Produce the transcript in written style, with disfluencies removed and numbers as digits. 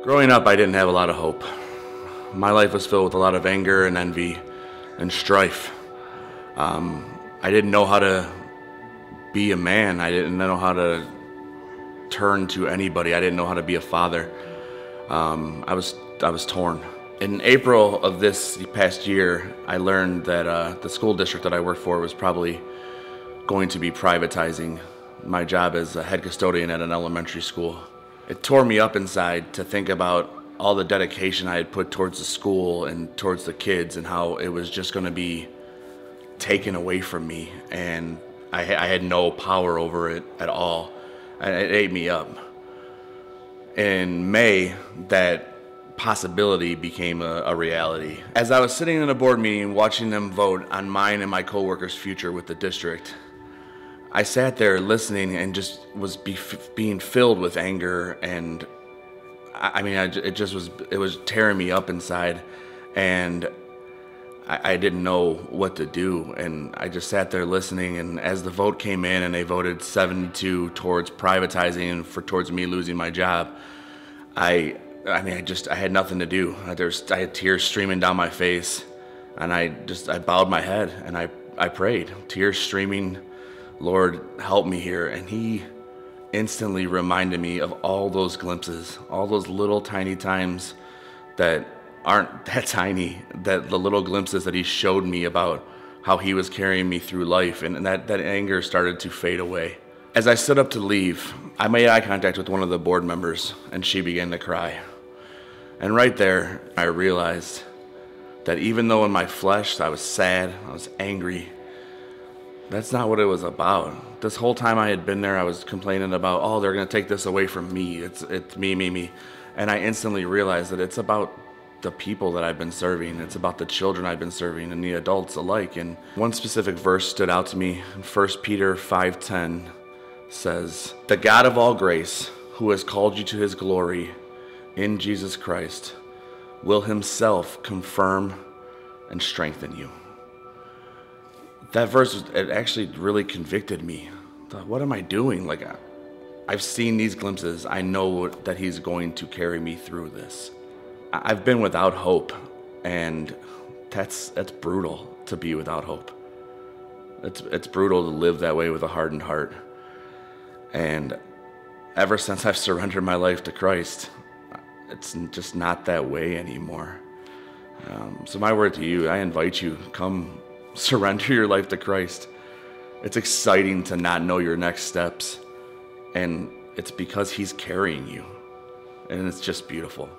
Growing up, I didn't have a lot of hope. My life was filled with a lot of anger and envy and strife. I didn't know how to be a man. I didn't know how to turn to anybody. I didn't know how to be a father. I was torn. In April of this past year, I learned that the school district that I worked for was probably going to be privatizing my job as a head custodian at an elementary school. It tore me up inside to think about all the dedication I had put towards the school and towards the kids and how it was just going to be taken away from me, and I had no power over it at all. And it ate me up. In May, that possibility became a reality. As I was sitting in a board meeting watching them vote on mine and my coworkers' future with the district, I sat there listening and just was being filled with anger, and it was tearing me up inside, and I didn't know what to do, and I just sat there listening. And as the vote came in and they voted 7-2 towards privatizing and towards me losing my job, I had nothing to do. I had tears streaming down my face, and I bowed my head and I prayed, tears streaming, Lord, help me here. And He instantly reminded me of all those glimpses, all those little tiny times that aren't that tiny, that the little glimpses that He showed me about how He was carrying me through life, and that anger started to fade away. As I stood up to leave, I made eye contact with one of the board members, and she began to cry. And right there, I realized that even though in my flesh I was sad, I was angry, that's not what it was about. This whole time I had been there, I was complaining about, oh, they're going to take this away from me. It's me. And I instantly realized that it's about the people that I've been serving. It's about the children I've been serving and the adults alike. And one specific verse stood out to me. 1 Peter 5:10 says, "The God of all grace, who has called you to His glory in Jesus Christ, will Himself confirm and strengthen you." That verse, it actually really convicted me. I thought, what am I doing? Like, I've seen these glimpses. I know that He's going to carry me through this. I've been without hope, and that's brutal to be without hope. It's brutal to live that way with a hardened heart. And ever since I've surrendered my life to Christ, it's just not that way anymore. So my word to you, I invite you, come surrender your life to Christ. It's exciting to not know your next steps, and it's because He's carrying you, and it's just beautiful.